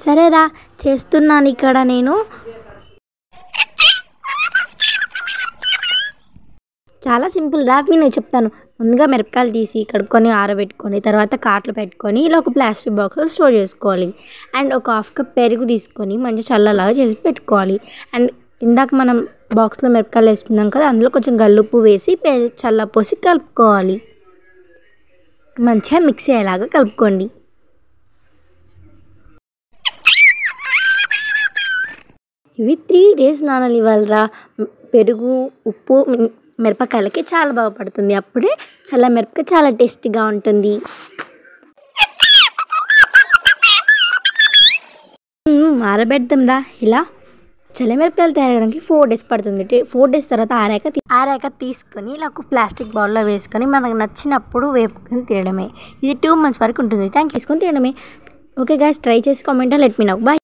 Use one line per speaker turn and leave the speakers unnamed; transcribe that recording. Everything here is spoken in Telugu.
సరేరా చేస్తున్నాను ఇక్కడ నేను. చాలా సింపుల్ రా, నేను చెప్తాను. ముందుగా మిరపకాయలు తీసి కడుక్కొని ఆరబెట్టుకొని తర్వాత కార్ట్లో పెట్టుకొని ఇలా ఒక ప్లాస్టిక్ బాక్స్లో స్టోర్ చేసుకోవాలి. అండ్ ఒక హాఫ్ కప్ పెరుగు తీసుకొని మంచిగా చల్లలాగా చేసి పెట్టుకోవాలి. అండ్ ఇందాక మనం బాక్స్లో మిరపకాయలు వేసుకున్నాం కదా, అందులో కొంచెం గల్లుప్పు వేసి చల్లపోసి కలుపుకోవాలి. మంచిగా మిక్స్ అయ్యేలాగా కలుపుకోండి. ఇవి 3 days నాననివ్వాలిరా. పెరుగు ఉప్పు మిరపకాయలకి చాలా బాగా పడుతుంది. అప్పుడే చల్ల మిరపకాయ చాలా టేస్టీగా ఉంటుంది. ఆరబెడదాం రా. ఇలా చల్లమిరపకాయలు తయారవడానికి 4 days పడుతుంది. 4 days తర్వాత ఆరాక తీసుకొని ఇలా ఒక ప్లాస్టిక్ బౌల్లో వేసుకొని మనకు నచ్చినప్పుడు వేపుకొని తినడమే. ఇది 2 months వరకు ఉంటుంది. Thank you. తీసుకొని తినడమే. ఓకే గైస్, ట్రై చేసి comment let me know. By.